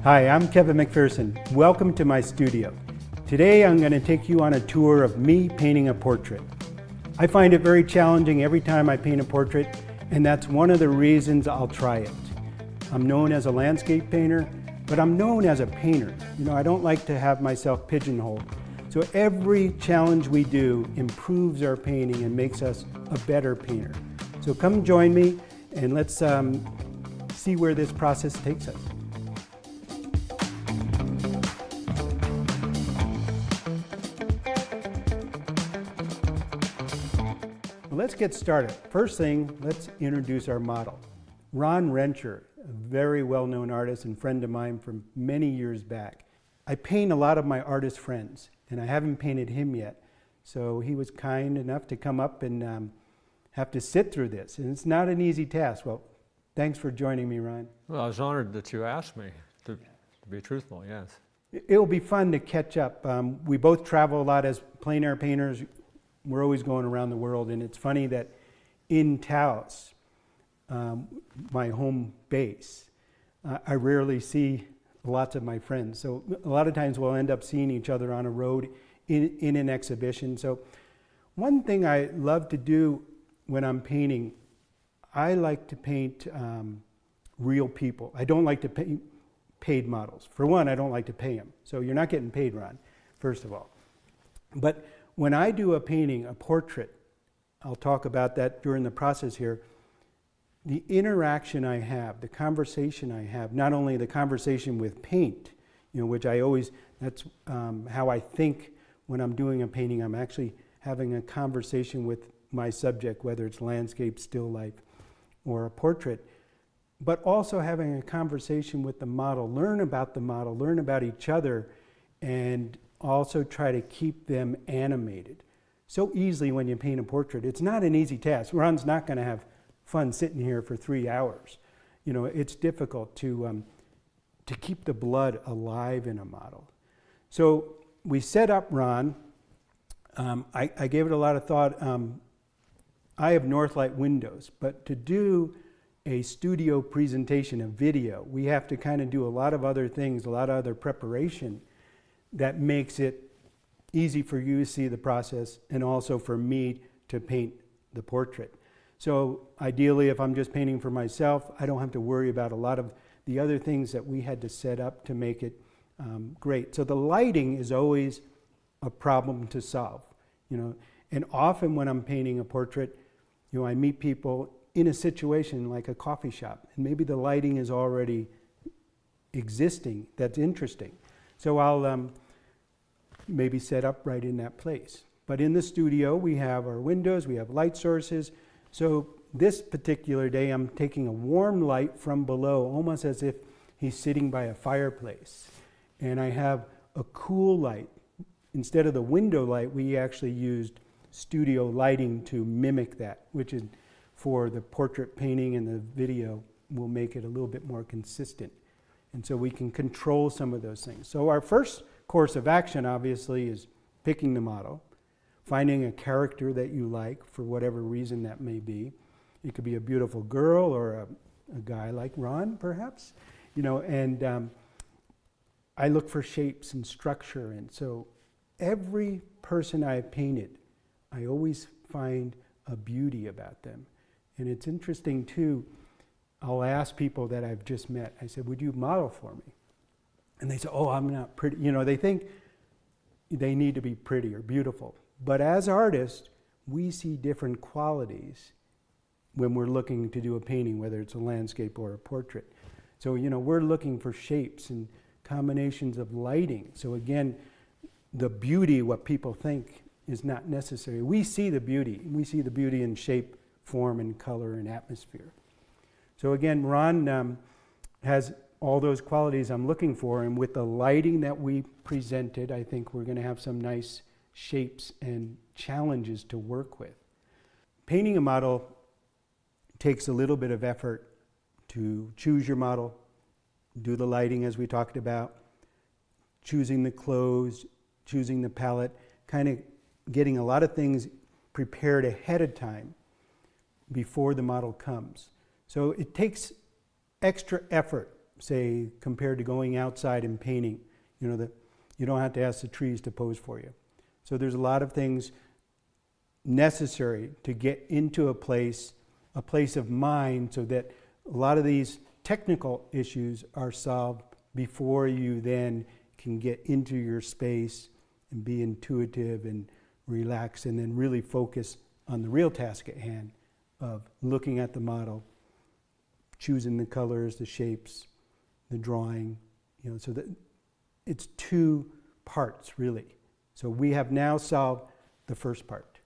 Hi, I'm Kevin Macpherson. Welcome to my studio. Today I'm going to take you on a tour of me painting a portrait. I find it very challenging every time I paint a portrait, and that's one of the reasons I'll try it. I'm known as a landscape painter, but I'm known as a painter. I don't like to have myself pigeonholed. So every challenge we do improves our painting and makes us a better painter. So come join me and let's see where this process takes us. Well, let's get started. First thing, let's introduce our model. Ron Rencher, a very well-known artist and friend of mine from many years back. I paint a lot of my artist friends, and I haven't painted him yet. So he was kind enough to come up and have to sit through this. And it's not an easy task. Well, thanks for joining me, Ron. Well, I was honored that you asked me, to be truthful, yes. It'll be fun to catch up. We both travel a lot as plein air painters. We're always going around the world, and it's funny that in Taos, my home base, I rarely see lots of my friends. So a lot of times we'll end up seeing each other on a road in an exhibition. So one thing I love to do when I'm painting, I like to paint real people. I don't like to paint paid models. For one, I don't like to pay them. So you're not getting paid, Ron, first of all. But when I do a painting, a portrait, I'll talk about that during the process here, the interaction I have, the conversation I have, not only the conversation with paint, which I always, that's how I think when I'm doing a painting. I'm actually having a conversation with my subject, whether it's landscape, still life, or a portrait, but also having a conversation with the model, learn about the model, learn about each other, and also try to keep them animated. So easily when you paint a portrait, it's not an easy task. Ron's not going to have fun sitting here for 3 hours. It's difficult to keep the blood alive in a model. So we set up Ron. I gave it a lot of thought. I have Northlight windows, but to do a studio presentation, a video, we have to kind of do a lot of other things, a lot of other preparation that makes it easy for you to see the process and also for me to paint the portrait. So ideally, if I'm just painting for myself, I don't have to worry about a lot of the other things that we had to set up to make it great. So the lighting is always a problem to solve, and often when I'm painting a portrait, I meet people in a situation like a coffee shop, and maybe the lighting is already existing that's interesting. So I'll maybe set up right in that place. But in the studio, we have our windows, we have light sources. So this particular day, I'm taking a warm light from below, almost as if he's sitting by a fireplace. And I have a cool light. Instead of the window light, we actually used studio lighting to mimic that, which is for the portrait painting and the video will make it a little bit more consistent. And so we can control some of those things. So our first course of action, obviously, is picking the model, finding a character that you like for whatever reason that may be. It could be a beautiful girl or a guy like Ron, perhaps. And I look for shapes and structure. And so every person I've painted, I always find a beauty about them. And it's interesting, too, I'll ask people that I've just met, I said, would you model for me? And they say, oh, I'm not pretty. They think they need to be pretty or beautiful. But as artists, we see different qualities when we're looking to do a painting, whether it's a landscape or a portrait. So, we're looking for shapes and combinations of lighting. So again, the beauty, what people think, is not necessary. We see the beauty. We see the beauty in shape, form, and color and atmosphere. So again, Ron has all those qualities I'm looking for, and with the lighting that we presented, I think we're going to have some nice shapes and challenges to work with. Painting a model takes a little bit of effort to choose your model, do the lighting as we talked about, choosing the clothes, choosing the palette, kind of getting a lot of things prepared ahead of time before the model comes. So it takes extra effort say, compared to going outside and painting. You know, that you don't have to ask the trees to pose for you. So there's a lot of things necessary to get into a place of mind, so that a lot of these technical issues are solved before you then can get into your space and be intuitive and relax, and then really focus on the real task at hand of looking at the model, choosing the colors, the shapes, the drawing, you know, so that it's two parts really. So we have now solved the first part.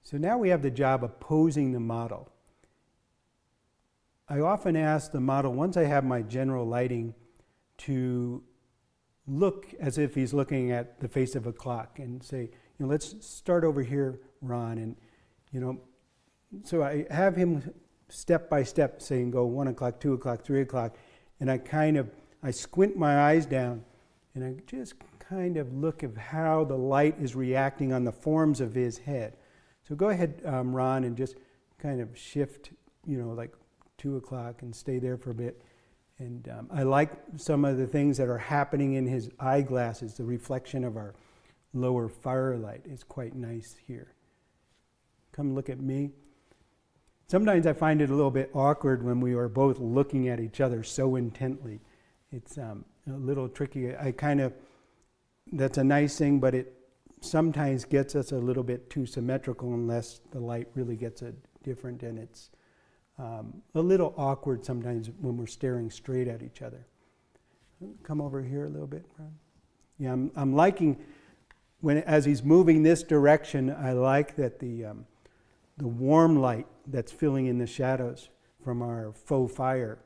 So now we have the job of posing the model. I often ask the model, once I have my general lighting, to look as if he's looking at the face of a clock and say, you know, let's start over here, Ron. And, you know, so I have him step by step saying, go 1 o'clock, 2 o'clock, 3 o'clock. And I squint my eyes down and I just kind of look at how the light is reacting on the forms of his head. So go ahead, Ron, and just kind of shift, you know, like 2 o'clock and stay there for a bit. And I like some of the things that are happening in his eyeglasses. The reflection of our lower firelight is quite nice here. Come look at me. Sometimes I find it a little bit awkward when we are both looking at each other so intently. It's a little tricky. That's a nice thing, but it sometimes gets us a little bit too symmetrical unless the light really gets it different, and it's a little awkward sometimes when we're staring straight at each other. Come over here a little bit, Ron. Yeah, I'm liking as he's moving this direction. I like that the warm light that's filling in the shadows from our faux fire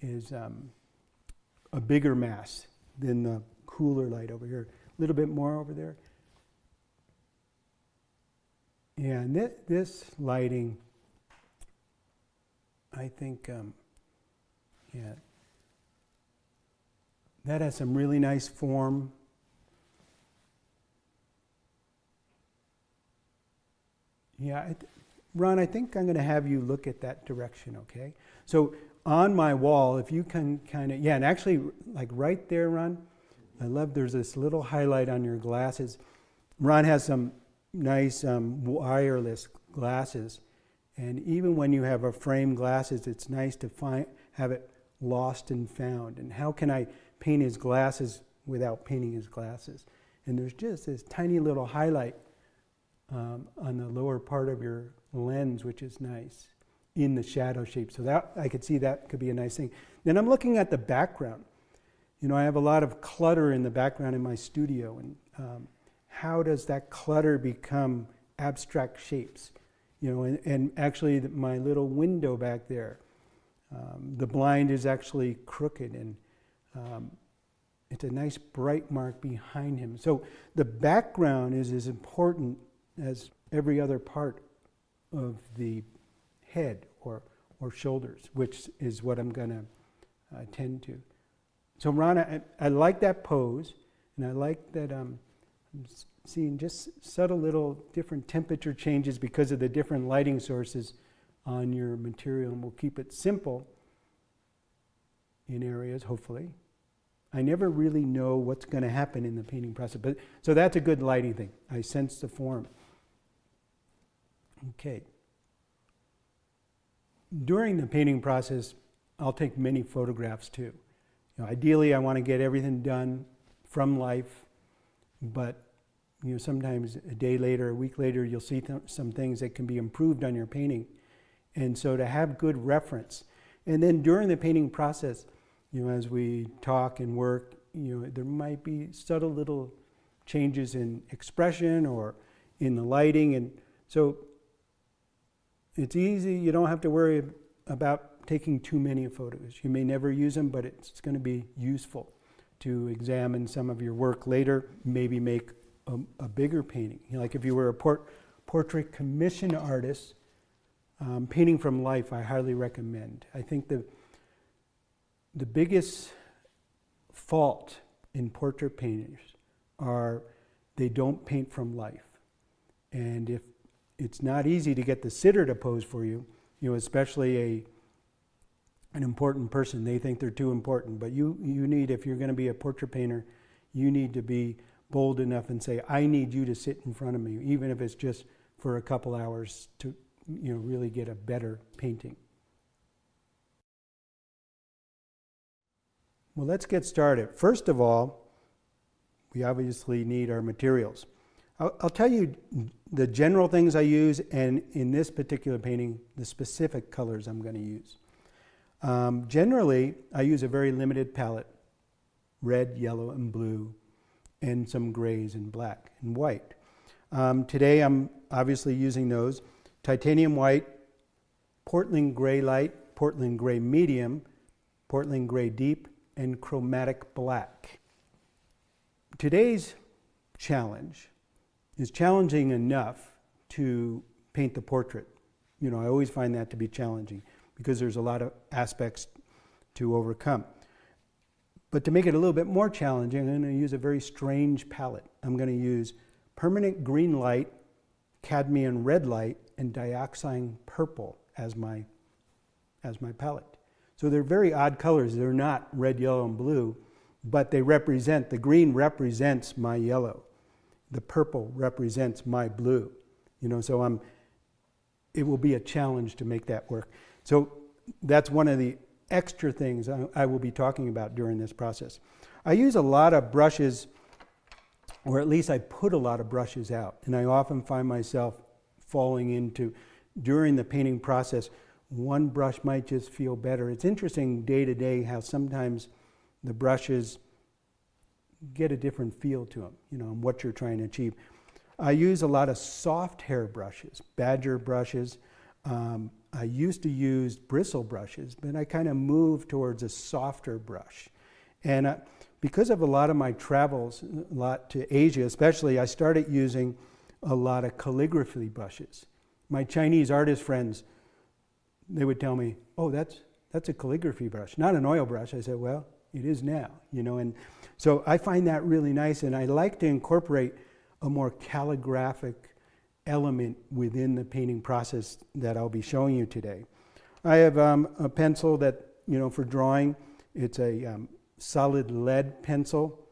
is a bigger mass than the cooler light over here. A little bit more over there. Yeah, and this lighting, I think, yeah, that has some really nice form. Yeah, Ron, I think I'm going to have you look at that direction, okay? So on my wall, if you can kind of, yeah, and actually, like right there, Ron, I love there's this little highlight on your glasses. Ron has some nice wireless glasses. And even when you have a frame glasses, it's nice to have it lost and found. And how can I paint his glasses without painting his glasses? And there's just this tiny little highlight on the lower part of your lens, which is nice, in the shadow shape. So that I could see that could be a nice thing. Then I'm looking at the background. You know, I have a lot of clutter in the background in my studio. And how does that clutter become abstract shapes? You know, and actually my little window back there, the blind is actually crooked, and it's a nice bright mark behind him. So the background is as important as every other part of the head or shoulders, which is what I'm going to tend to. So Ron, I like that pose, and I like that I'm seeing just subtle little different temperature changes because of the different lighting sources on your material, and we'll keep it simple in areas, hopefully. I never really know what's going to happen in the painting process, but so that's a good lighting thing. I sense the form. Okay. During the painting process, I'll take many photographs too. You know, ideally, I want to get everything done from life, but you know, sometimes a day later, a week later, you'll see some things that can be improved on your painting. And so to have good reference. And then during the painting process, you know, as we talk and work, you know, there might be subtle little changes in expression or in the lighting. And so it's easy. You don't have to worry about taking too many photos. You may never use them, but it's going to be useful to examine some of your work later, maybe make a bigger painting. You know, like if you were a portrait commission artist, painting from life, I highly recommend. I think the biggest fault in portrait painters are they don't paint from life. And if it's not easy to get the sitter to pose for you, you know, especially an important person. They think they're too important. But you need, if you're going to be a portrait painter, you need to be bold enough and say, I need you to sit in front of me, even if it's just for a couple hours to really get a better painting. Well, let's get started. First of all, we obviously need our materials. I'll tell you the general things I use, and in this particular painting, the specific colors I'm going to use. Generally, I use a very limited palette: red, yellow, and blue, and some grays and black and white. Today I'm obviously using those: titanium white, Portland gray light, Portland gray medium, Portland gray deep, and chromatic black. Today's challenge is challenging enough to paint the portrait. I always find that to be challenging because there's a lot of aspects to overcome. But to make it a little bit more challenging, I'm going to use a very strange palette. I'm going to use permanent green light, cadmium red light, and dioxazine purple as my palette. So they're very odd colors. They're not red, yellow, and blue, but they represent, the green represents my yellow. The purple represents my blue. So it will be a challenge to make that work. So that's one of the extra things I will be talking about during this process. I use a lot of brushes, or at least I put a lot of brushes out, and I often find myself falling into, during the painting process, one brush might just feel better. It's interesting day to day how sometimes the brushes get a different feel to them, and what you're trying to achieve. I use a lot of soft hair brushes, badger brushes. I used to use bristle brushes, but I kind of moved towards a softer brush. And because of a lot of my travels, a lot to Asia especially, I started using a lot of calligraphy brushes. My Chinese artist friends, they would tell me, oh, that's a calligraphy brush, not an oil brush. I said, well, it is now, and so I find that really nice, and I like to incorporate a more calligraphic element within the painting process that I'll be showing you today. I have a pencil that, for drawing, it's a solid lead pencil,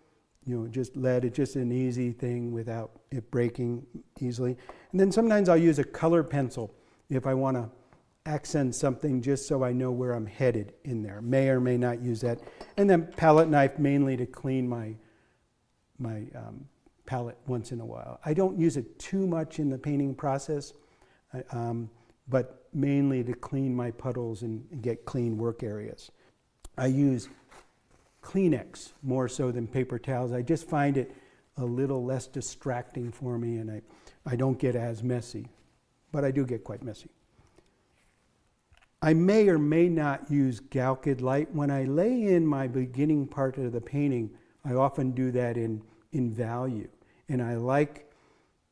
just lead. It's just an easy thing without it breaking easily. And then sometimes I'll use a color pencil if I want to accent something, just so I know where I'm headed in there. May or may not use that. And then palette knife, mainly to clean my palette once in a while. I don't use it too much in the painting process, but mainly to clean my puddles and get clean work areas. I use Kleenex more so than paper towels. I just find it a little less distracting for me, and I don't get as messy, but I do get quite messy. I may or may not use Galkid light. When I lay in my beginning part of the painting, I often do that in value. And I like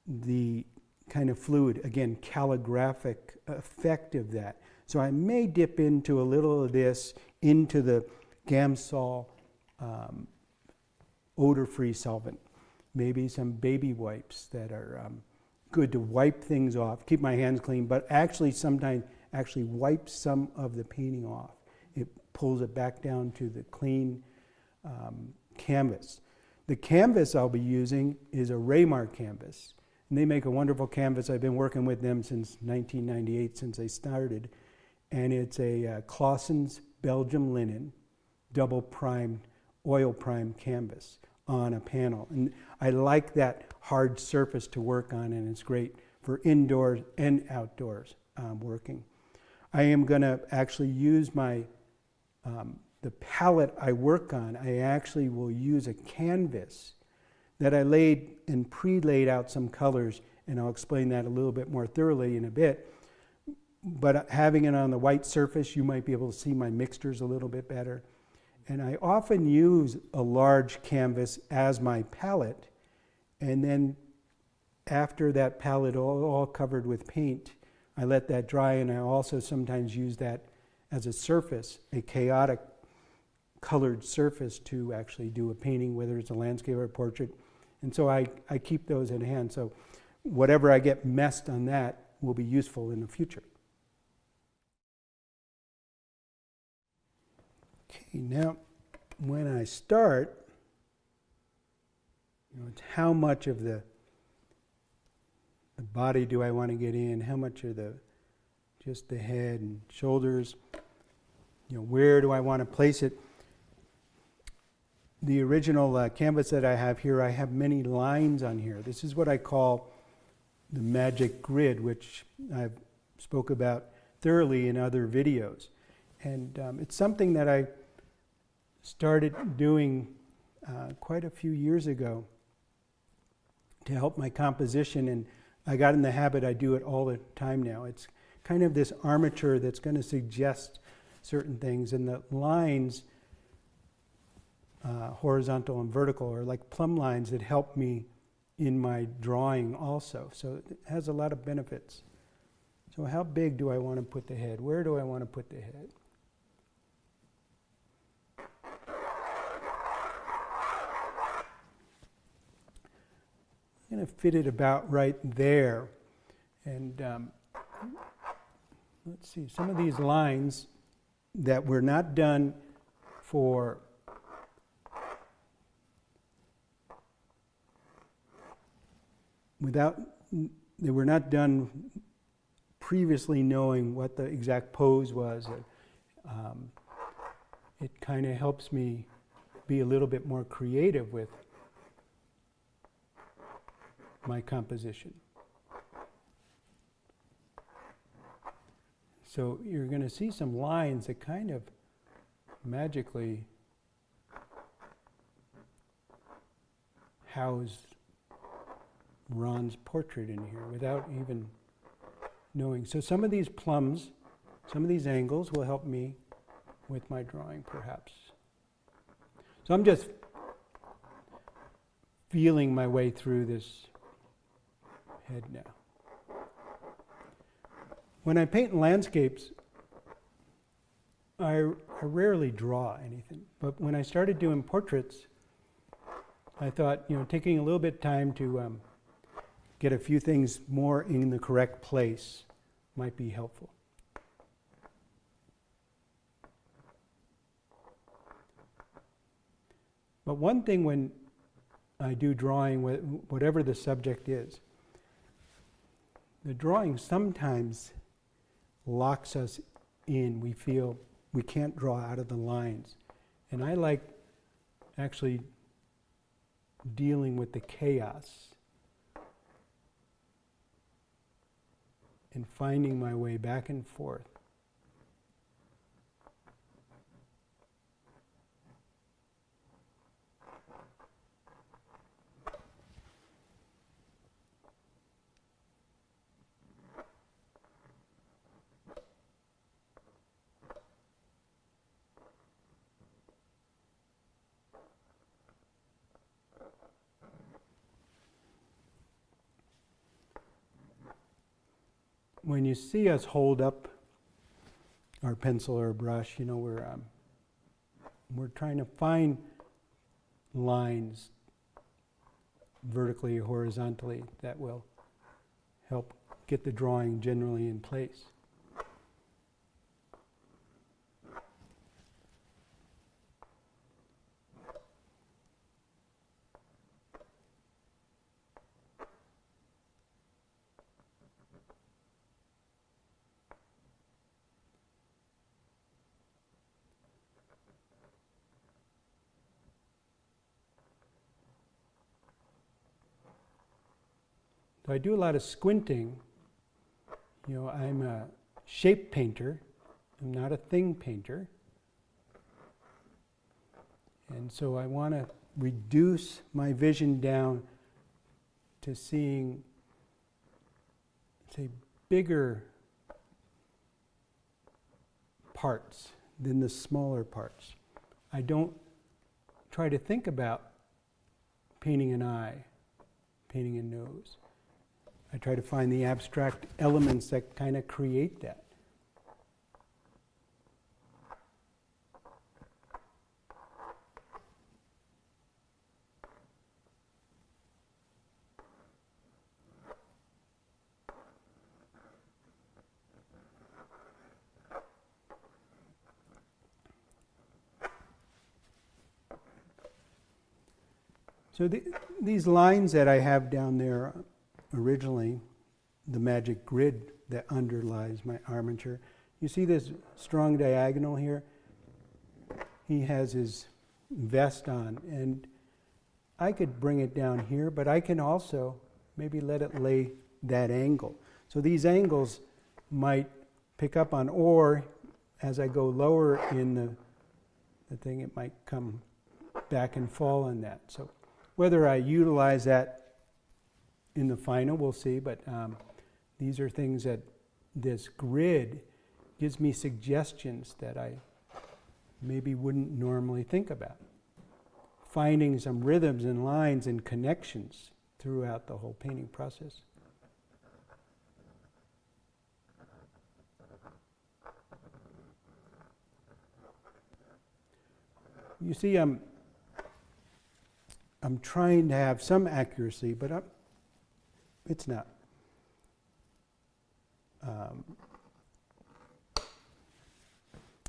the kind of fluid, again, calligraphic effect of that. So I may dip into a little of this into the Gamsol odor-free solvent. Maybe some baby wipes that are good to wipe things off, keep my hands clean, but actually sometimes wipe some of the painting off. It pulls it back down to the clean canvas. The canvas I'll be using is a Raymark canvas. And they make a wonderful canvas. I've been working with them since 1998, since they started. And it's a Clausen's Belgium linen, double primed, oil primed canvas on a panel. And I like that hard surface to work on, and it's great for indoors and outdoors working. I am going to actually use my the palette I work on. I actually will use a canvas that I laid and pre-laid out some colors, and I'll explain that a little bit more thoroughly in a bit. But having it on the white surface, you might be able to see my mixtures a little bit better. And I often use a large canvas as my palette, and then after that palette all covered with paint, I let that dry, and I also sometimes use that as a surface, a chaotic colored surface to actually do a painting, whether it's a landscape or a portrait. And so I keep those in hand. So whatever I get messed on that will be useful in the future. Okay, now when I start, it's how much of the body do I want to get in? How much are just the head and shoulders? Where do I want to place it? The original canvas that I have here, I have many lines on here. This is what I call the magic grid, which I've spoke about thoroughly in other videos. And it's something that I started doing quite a few years ago to help my composition, and I got in the habit, I do it all the time now. It's kind of this armature that's going to suggest certain things, and the lines, horizontal and vertical, are like plumb lines that help me in my drawing also. So it has a lot of benefits. So how big do I want to put the head? Where do I want to put the head? I'm going to fit it about right there. And let's see, some of these lines that were not done for they were not done previously knowing what the exact pose was. It kind of helps me be a little bit more creative with my composition. So you're going to see some lines that kind of magically house Ron's portrait in here without even knowing. So some of these plums, some of these angles will help me with my drawing perhaps. So I'm just feeling my way through this head now. When I paint landscapes, I rarely draw anything. But when I started doing portraits, I thought, taking a little bit of time to get a few things more in the correct place might be helpful. But one thing when I do drawing, whatever the subject is, the drawing sometimes locks us in. We feel we can't draw out of the lines. And I like actually dealing with the chaos and finding my way back and forth. When you see us hold up our pencil or brush, we're trying to find lines vertically or horizontally that will help get the drawing generally in place. So I do a lot of squinting. I'm a shape painter. I'm not a thing painter. And so I want to reduce my vision down to seeing, say, bigger parts than the smaller parts. I don't try to think about painting an eye, painting a nose. I try to find the abstract elements that kind of create that. So these lines that I have down there originally, the magic grid that underlies my armature, you see this strong diagonal here? He has his vest on, and I could bring it down here, but I can also maybe let it lay that angle. So these angles might pick up on, or as I go lower in the thing, it might come back and fall on that. So whether I utilize that in the final, we'll see, but these are things that this grid gives me suggestions that I maybe wouldn't normally think about. Finding some rhythms and lines and connections throughout the whole painting process. You see, I'm trying to have some accuracy, but it's not.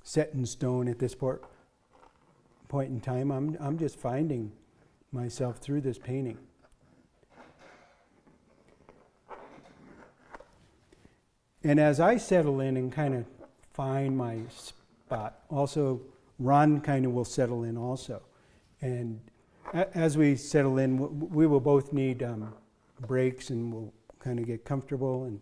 Set in stone at this point in time. I'm just finding myself through this painting. And as I settle in and kind of find my spot, also Ron kind of will settle in also. And as we settle in, we will both need breaks, and we'll kind of get comfortable. And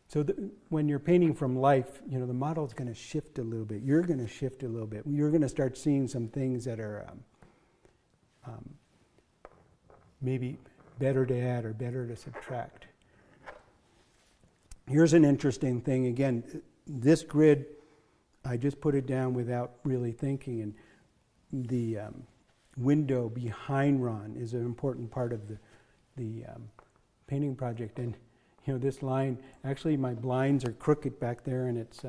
so when you're painting from life, you know, the model's going to shift a little bit. You're going to shift a little bit. You're going to start seeing some things that are maybe better to add or better to subtract. Here's an interesting thing. Again, this grid, I just put it down without really thinking, and the window behind Ron is an important part of the painting project. And you know, this line, actually my blinds are crooked back there, and it's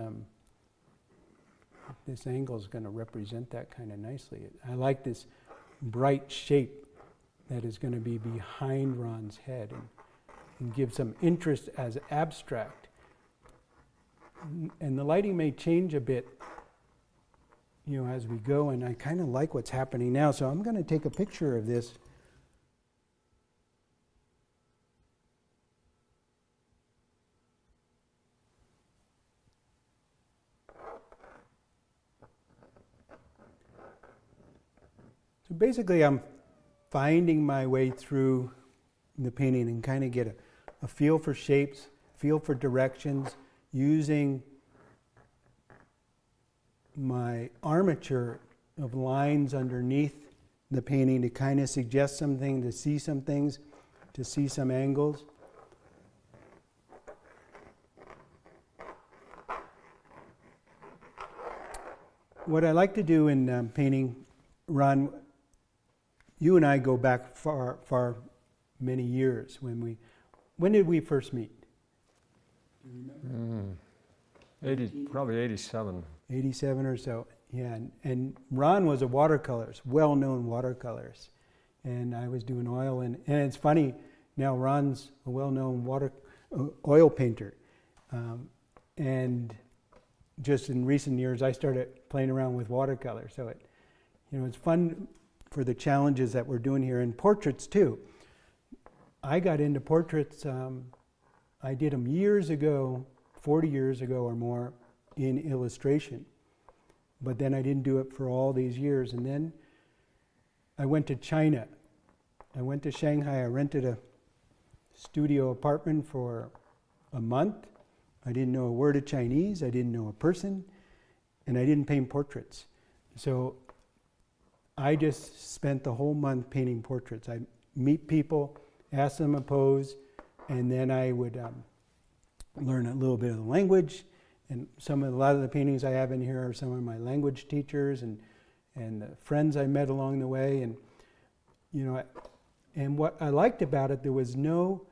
this angle is going to represent that kind of nicely. I like this bright shape that is going to be behind Ron's head and give some interest as abstract. And the lighting may change a bit, you know, as we go, and I kind of like what's happening now, so I'm going to take a picture of this. So basically, I'm finding my way through the painting and kind of get a feel for shapes, feel for directions, using my armature of lines underneath the painting to kind of suggest something, to see some things, to see some angles. What I like to do in painting, Ron, you and I go back far many years. When did we first meet? Do you remember? Probably 87. 87 or so, yeah. And Ron was a watercolorist, well-known watercolorist. And I was doing oil, and it's funny, now Ron's a well-known oil painter. And just in recent years, I started playing around with watercolor. So it's fun for the challenges that we're doing here, and portraits too. I got into portraits, I did them years ago, 40 years ago or more, in illustration. But then I didn't do it for all these years. And then I went to China. I went to Shanghai. I rented a studio apartment for a month. I didn't know a word of Chinese. I didn't know a person. And I didn't paint portraits. So I just spent the whole month painting portraits. I meet people, ask them a pose, and then I would learn a little bit of the language. And a lot of the paintings I have in here are some of my language teachers and the friends I met along the way. And and what I liked about it, there was no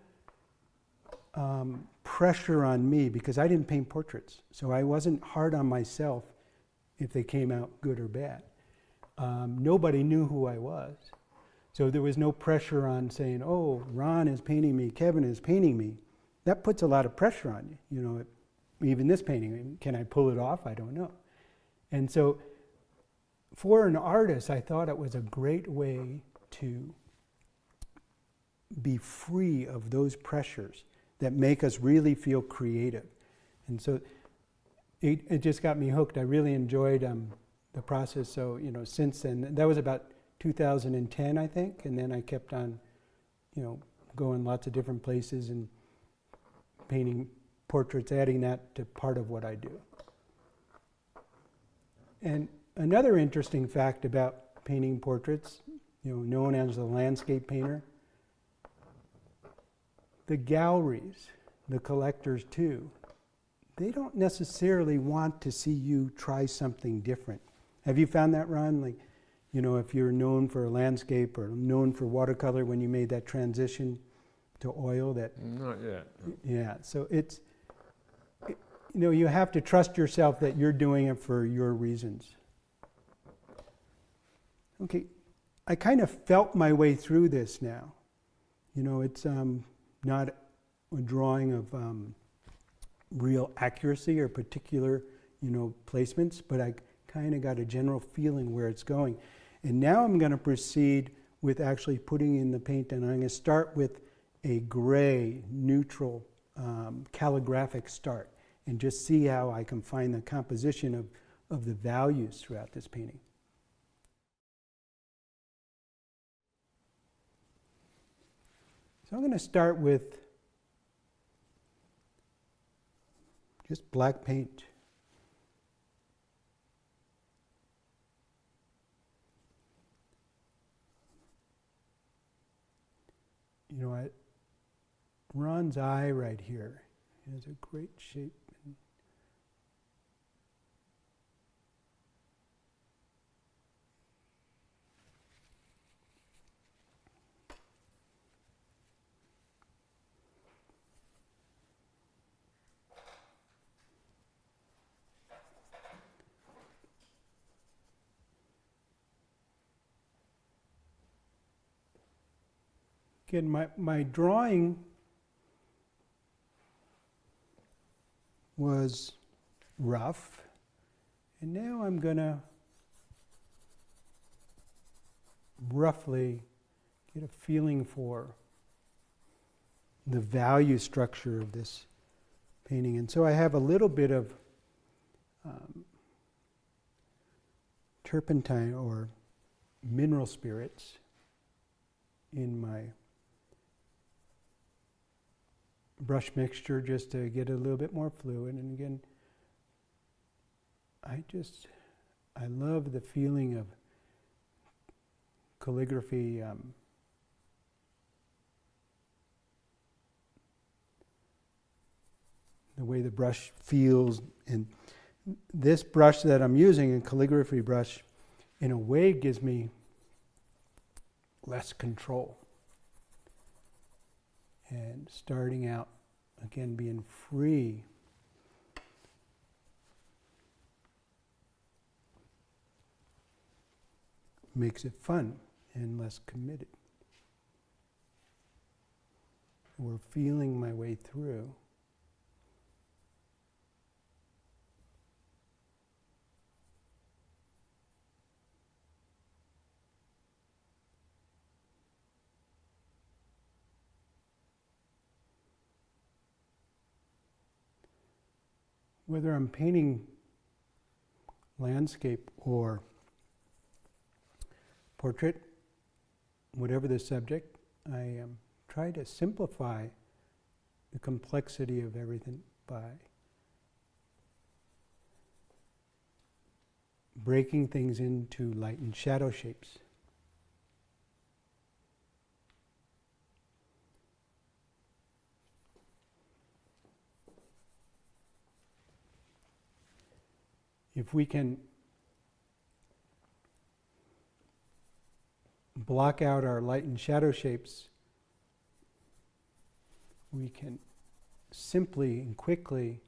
pressure on me, because I didn't paint portraits. So I wasn't hard on myself if they came out good or bad. Nobody knew who I was. So there was no pressure on saying, oh, Ron is painting me, Kevin is painting me. That puts a lot of pressure on you. Even this painting, can I pull it off? I don't know. And so for an artist, I thought it was a great way to be free of those pressures that make us really feel creative. And so it just got me hooked. I really enjoyed the process. So, you know, since then, that was about 2010, I think, and then I kept on, you know, going lots of different places and painting portraits, adding that to part of what I do. And another interesting fact about painting portraits, you know, known as a landscape painter, the galleries, the collectors too, they don't necessarily want to see you try something different. Have you found that, Ron? Like, you know, if you're known for a landscape or known for watercolor when you made that transition to oil, that... Not yet. Yeah, so you know, you have to trust yourself that you're doing it for your reasons. Okay, I kind of felt my way through this now. You know, it's not a drawing of real accuracy or particular, you know, placements, but I kind of got a general feeling where it's going. And now I'm going to proceed with actually putting in the paint, and I'm going to start with a gray, neutral, calligraphic start, and just see how I can find the composition of the values throughout this painting. So I'm going to start with just black paint. You know, Ron's eye right here has a great shape. Again, my drawing was rough, and now I'm going to roughly get a feeling for the value structure of this painting. And so I have a little bit of turpentine or mineral spirits in my brush mixture just to get a little bit more fluid. And again, I love the feeling of calligraphy. The way the brush feels, and this brush that I'm using, a calligraphy brush, in a way gives me less control. And starting out, again, being free, makes it fun and less committed. We're feeling my way through. Whether I'm painting landscape or portrait, whatever the subject, I try to simplify the complexity of everything by breaking things into light and shadow shapes. If we can block out our light and shadow shapes, we can simply and quickly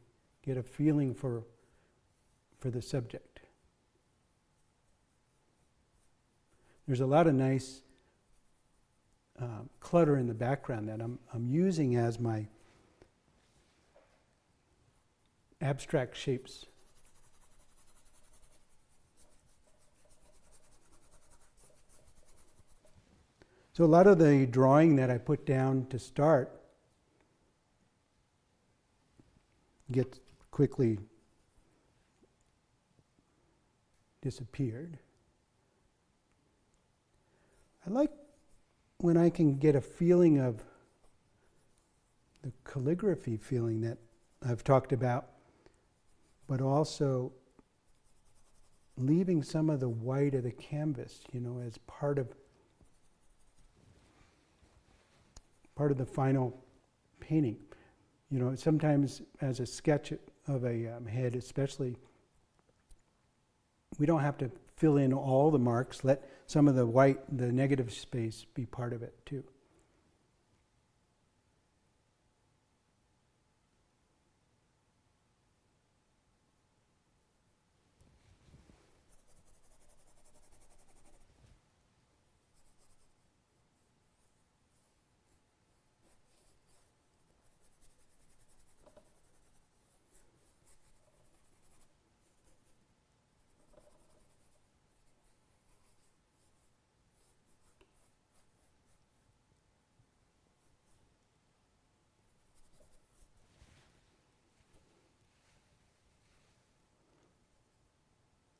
get a feeling for the subject. There's a lot of nice clutter in the background that I'm using as my abstract shapes. So a lot of the drawing that I put down to start gets quickly disappeared. I like when I can get a feeling of the calligraphy feeling that I've talked about, but also leaving some of the white of the canvas, as part of the final painting. Sometimes as a sketch of a head especially, we don't have to fill in all the marks. Let some of the white, the negative space, be part of it too.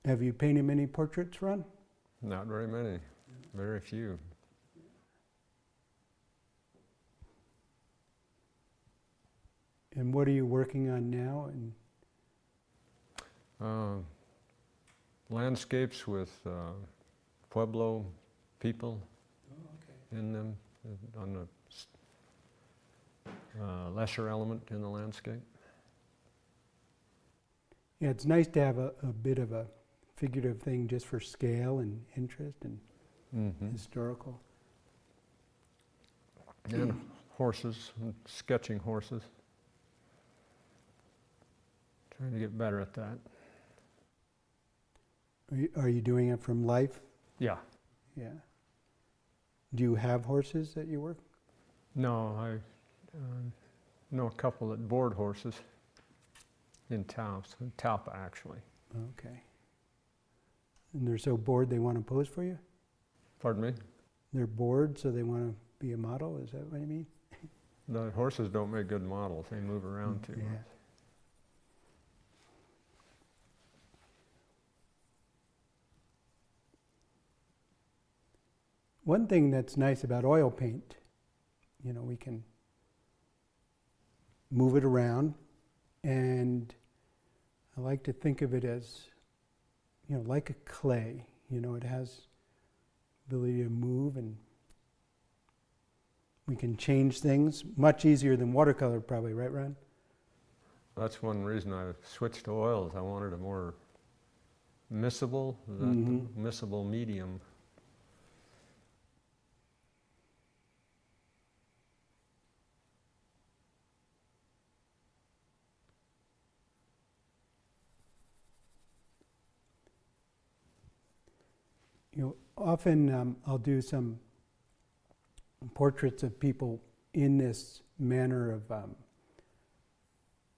Have you painted many portraits, Ron? Not very many, very few. And what are you working on now? Landscapes with Pueblo people in them, on the lesser element in the landscape. Yeah, it's nice to have a bit of a figurative thing just for scale and interest and historical. And horses, and sketching horses. Trying to get better at that. Are you doing it from life? Yeah. Yeah. Do you have horses that you work? No, I know a couple that board horses in Talpa actually. Okay. And they're so bored they want to pose for you? Pardon me? They're bored so they want to be a model? Is that what you mean? The horses don't make good models. They move around too much. One thing that's nice about oil paint, we can move it around, and I like to think of it as, like a clay. It has ability to move, and we can change things much easier than watercolor probably, right, Ron? That's one reason I switched to oils. I wanted a more miscible, miscible medium. Often I'll do some portraits of people in this manner of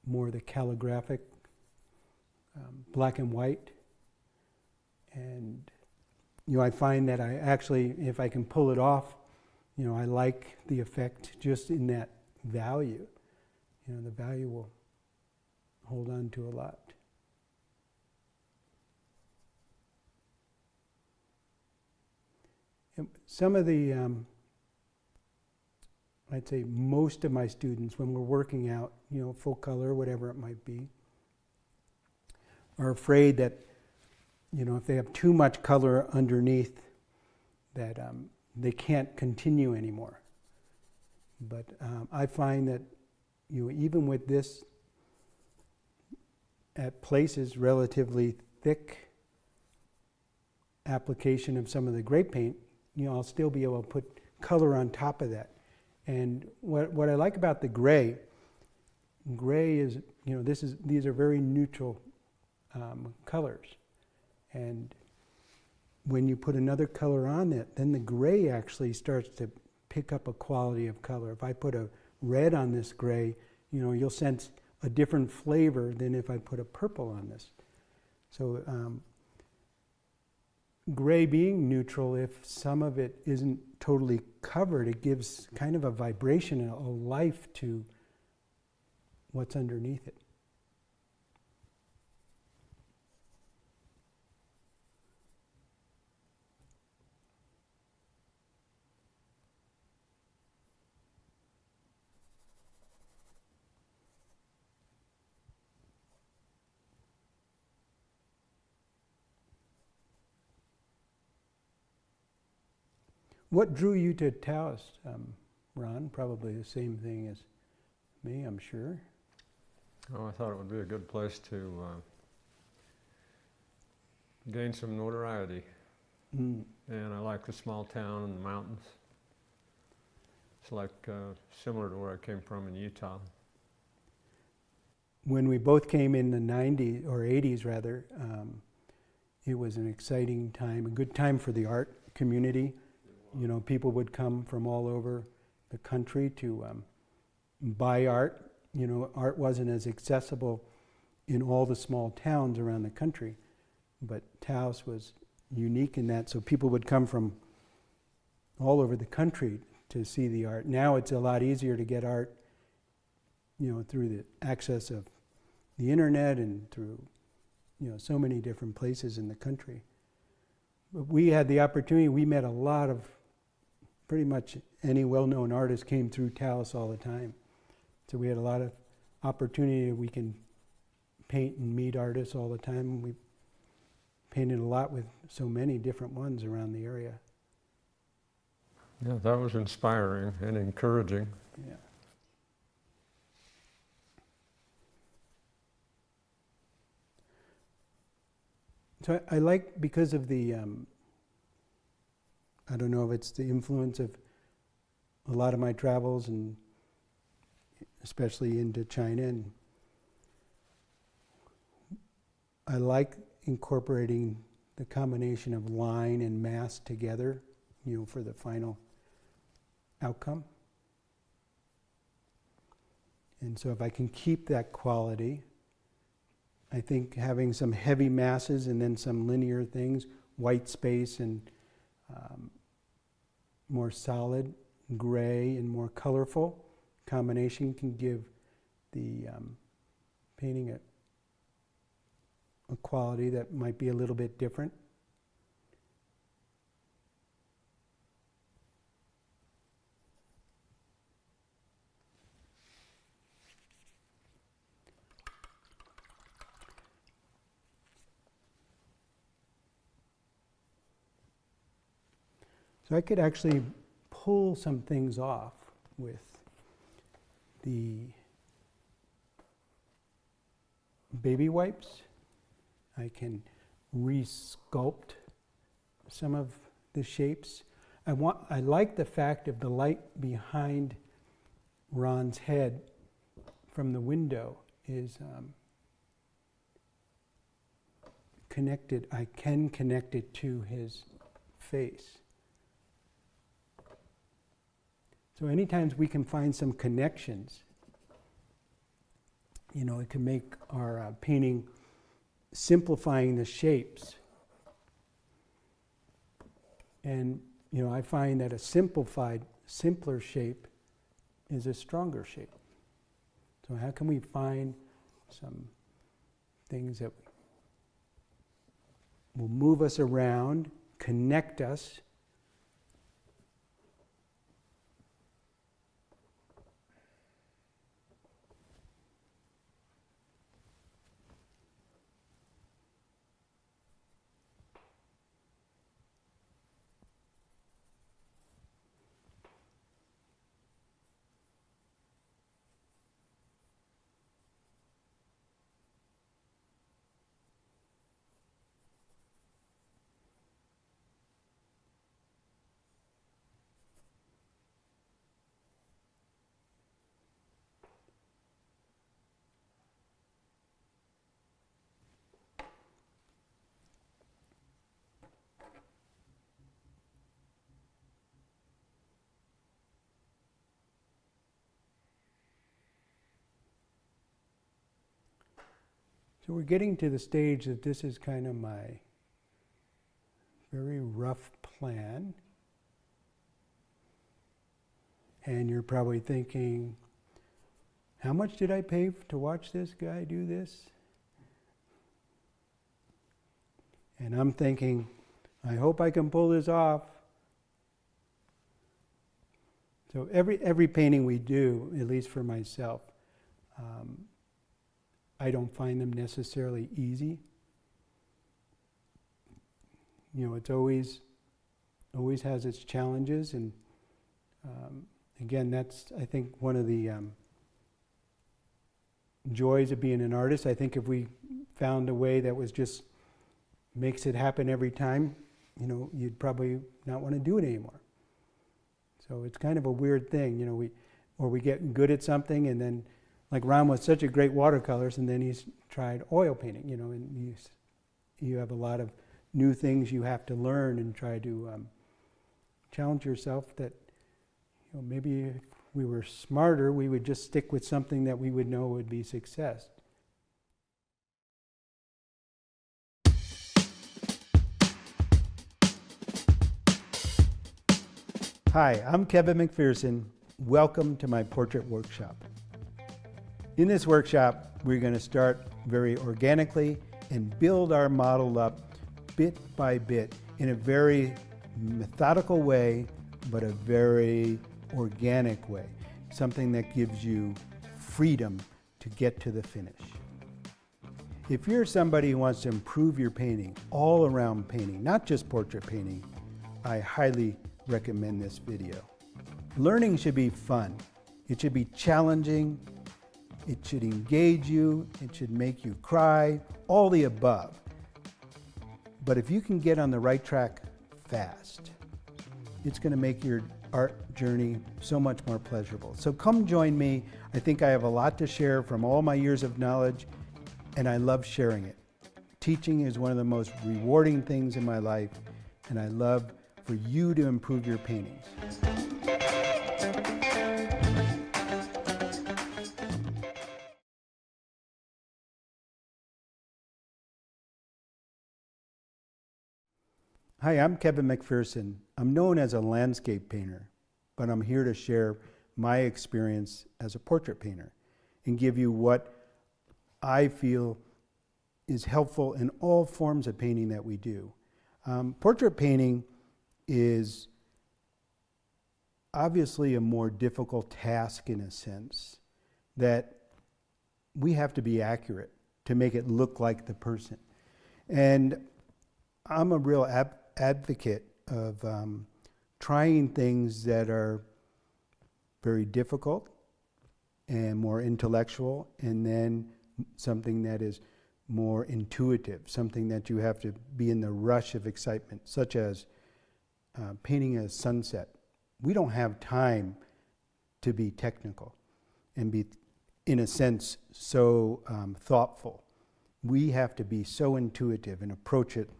more the calligraphic, black and white. And, I find that I actually, if I can pull it off, I like the effect just in that value. The value will hold on to a lot. Some of the, I'd say most of my students, when we're working out, full color, whatever it might be, are afraid that, if they have too much color underneath, that they can't continue anymore. But I find that, even with this, at places, relatively thick application of some of the gray paint, I'll still be able to put color on top of that. And what I like about the gray is, these are very neutral colors. And when you put another color on it, then the gray actually starts to pick up a quality of color. If I put a red on this gray, you'll sense a different flavor than if I put a purple on this. So gray being neutral, if some of it isn't totally covered, it gives kind of a vibration, a life to what's underneath it. What drew you to Taoist, Ron? Probably the same thing as me, I'm sure. Oh, I thought it would be a good place to gain some notoriety. Mm. And I like the small town and the mountains. It's like similar to where I came from in Utah. When we both came in the 90s, or 80s rather, it was an exciting time, a good time for the art community. You know, people would come from all over the country to buy art. You know, art wasn't as accessible in all the small towns around the country, but Taos was unique in that, so people would come from all over the country to see the art. Now it's a lot easier to get art, you know, through the access of the internet and through, you know, so many different places in the country. But we had the opportunity, we met a lot of, pretty much any well-known artist came through Taos all the time. So we had a lot of opportunity. We can paint and meet artists all the time. We painted a lot with so many different ones around the area. Yeah, that was inspiring and encouraging. Yeah. So I like, because of the, I don't know if it's the influence of a lot of my travels, and especially into China, and I like incorporating the combination of line and mass together, you know, for the final outcome. And so if I can keep that quality, I think having some heavy masses and then some linear things, white space and more solid, gray and more colorful combination can give the painting a quality that might be a little bit different. So I could actually pull some things off with the baby wipes. I can re-sculpt some of the shapes. I like the fact of the light behind Ron's head from the window is connected. I can connect it to his face. So anytime we can find some connections, you know, it can make our painting, simplifying the shapes. And, you know, I find that a simplified, simpler shape is a stronger shape. So how can we find some things that will move us around, connect us, so we're getting to the stage that this is kind of my very rough plan. And you're probably thinking, how much did I pay to watch this guy do this? And I'm thinking, I hope I can pull this off. So every painting we do, at least for myself, I don't find them necessarily easy. You know, it's always has its challenges, and again, that's, I think, one of the joys of being an artist. I think if we found a way that was just makes it happen every time, you know, you'd probably not want to do it anymore. So it's kind of a weird thing, you know, we get good at something, and then, like Ron was such a great watercolors, and then he's tried oil painting, you know, and you have a lot of new things you have to learn and try to challenge yourself that, you know, maybe if we were smarter, we would just stick with something that we would know would be success. Hi, I'm Kevin Macpherson. Welcome to my portrait workshop. In this workshop, we're going to start very organically and build our model up bit by bit in a very methodical way, but a very organic way. Something that gives you freedom to get to the finish. If you're somebody who wants to improve your painting, all around painting, not just portrait painting, I highly recommend this video. Learning should be fun. It should be challenging. It should engage you. It should make you cry, all the above. But if you can get on the right track fast, it's going to make your art journey so much more pleasurable. So come join me. I think I have a lot to share from all my years of knowledge, and I love sharing it. Teaching is one of the most rewarding things in my life, and I love for you to improve your paintings. Hi, I'm Kevin Macpherson. I'm known as a landscape painter, but I'm here to share my experience as a portrait painter and give you what I feel is helpful in all forms of painting that we do. Portrait painting is obviously a more difficult task in a sense, that we have to be accurate to make it look like the person. And I'm a real advocate of trying things that are very difficult and more intellectual, and then something that is more intuitive, something that you have to be in the rush of excitement, such as painting a sunset. We don't have time to be technical and be, in a sense, so thoughtful. We have to be so intuitive and approach it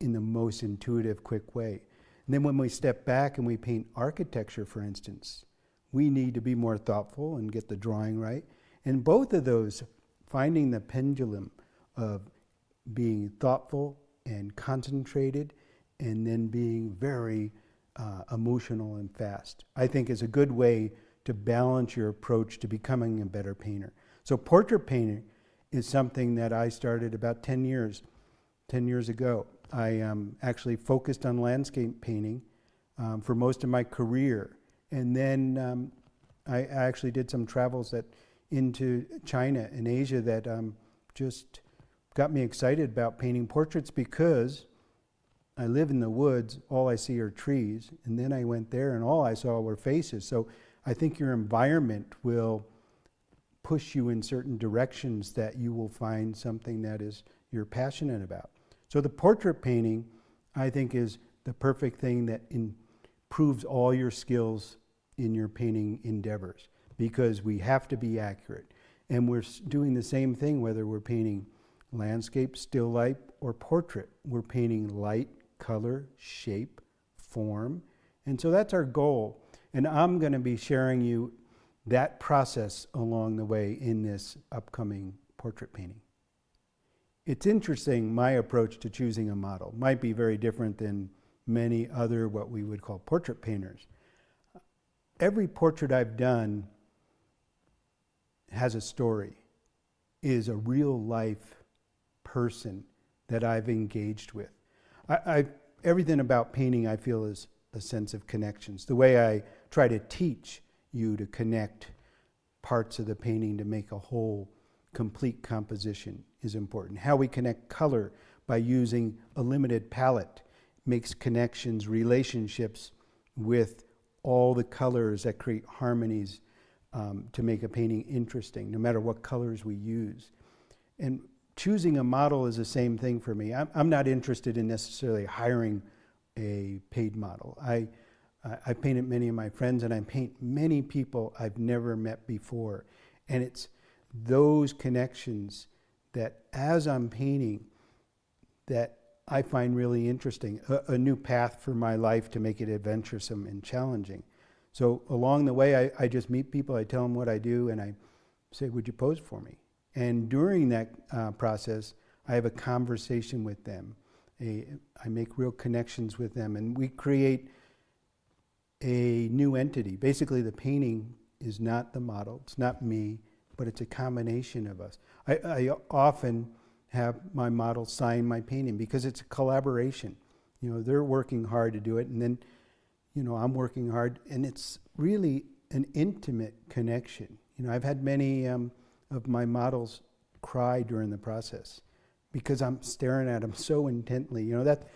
in the most intuitive, quick way. And then when we step back and we paint architecture, for instance, we need to be more thoughtful and get the drawing right. And both of those, finding the pendulum of being thoughtful and concentrated, and then being very emotional and fast, I think is a good way to balance your approach to becoming a better painter. So portrait painting is something that I started about 10 years ago. I actually focused on landscape painting for most of my career. And then I actually did some travels into China and Asia that just got me excited about painting portraits, because I live in the woods, all I see are trees, and then I went there and all I saw were faces. So I think your environment will push you in certain directions that you will find something that is you're passionate about. So the portrait painting, I think, is the perfect thing that improves all your skills in your painting endeavors, because we have to be accurate. And we're doing the same thing whether we're painting landscape, still life, or portrait. We're painting light, color, shape, form. And so that's our goal. And I'm going to be sharing you that process along the way in this upcoming portrait painting. It's interesting, my approach to choosing a model might be very different than many other what we would call portrait painters. Every portrait I've done has a story, is a real life person that I've engaged with. Everything about painting I feel is a sense of connections. The way I try to teach you to connect parts of the painting to make a whole complete composition is important. How we connect color by using a limited palette makes connections, relationships with all the colors that create harmonies to make a painting interesting, no matter what colors we use. And choosing a model is the same thing for me. I'm not interested in necessarily hiring a paid model. I painted many of my friends, and I paint many people I've never met before. And it's those connections that as I'm painting that I find really interesting, a new path for my life to make it adventuresome and challenging. So along the way, I just meet people, I tell them what I do, and I say, would you pose for me? And during that process, I have a conversation with them. I make real connections with them, and we create a new entity. Basically, the painting is not the model, it's not me, but it's a combination of us. I often have my model sign my painting because it's a collaboration. You know, they're working hard to do it, and then, you know, I'm working hard, and it's really an intimate connection. You know, I've had many of my models cry during the process because I'm staring at them so intently. You know, that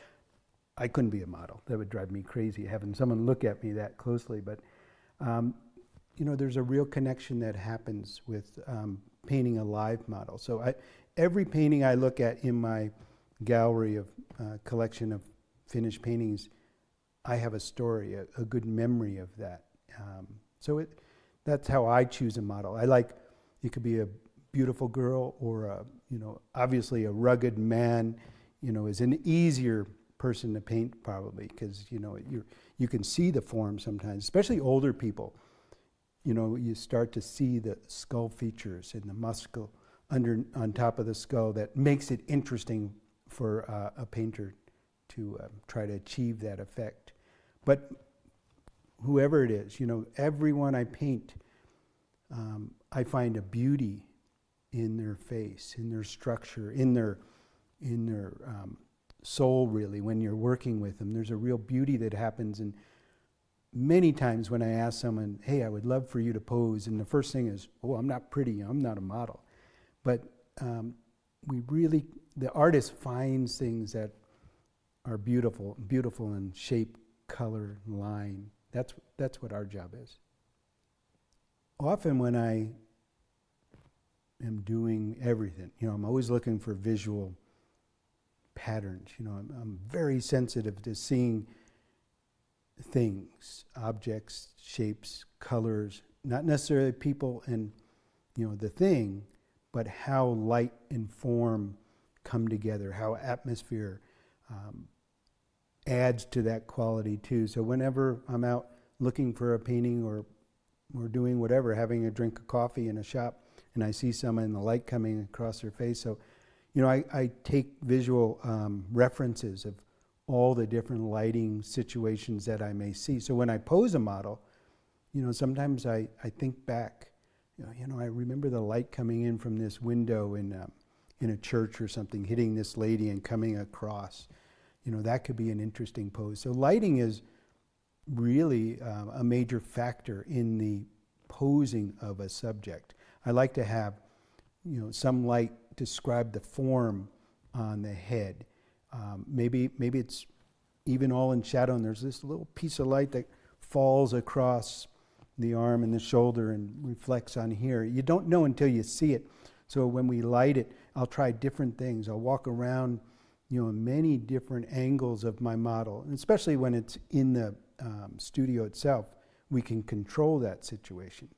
I couldn't be a model. That would drive me crazy, having someone look at me that closely. But, you know, there's a real connection that happens with painting a live model. So every painting I look at in my gallery of collection of finished paintings, I have a story, a good memory of that. So that's how I choose a model. I like, it could be a beautiful girl or a, you know, obviously a rugged man, you know, is an easier person to paint probably because, you know, you can see the form sometimes, especially older people. You know, you start to see the skull features and the muscle on top of the skull that makes it interesting for a painter to try to achieve that effect. But whoever it is, you know, everyone I paint, I find a beauty in their face, in their structure, in their soul, really. When you're working with them, there's a real beauty that happens. And many times when I ask someone, hey, I would love for you to pose, and the first thing is, oh, I'm not pretty, I'm not a model. But the artist finds things that are beautiful in shape, color, line. That's what our job is. Often when I am doing everything, you know, I'm always looking for visual patterns. You know, I'm very sensitive to seeing things, objects, shapes, colors, not necessarily people and, you know, the thing, but how light and form come together, how atmosphere adds to that quality too. So whenever I'm out looking for a painting or doing whatever, having a drink of coffee in a shop, and I see someone, the light coming across their face. So, you know, I take visual references of all the different lighting situations that I may see. So when I pose a model, you know, sometimes I think back, you know, I remember the light coming in from this window in a church or something, hitting this lady and coming across. You know, that could be an interesting pose. So lighting is really a major factor in the posing of a subject. I like to have, you know, some light describe the form on the head. Maybe it's even all in shadow, and there's this little piece of light that falls across the arm and the shoulder and reflects on here. You don't know until you see it. So when we light it, I'll try different things. I'll walk around, you know, many different angles of my model, and especially when it's in the studio itself, we can control that situation.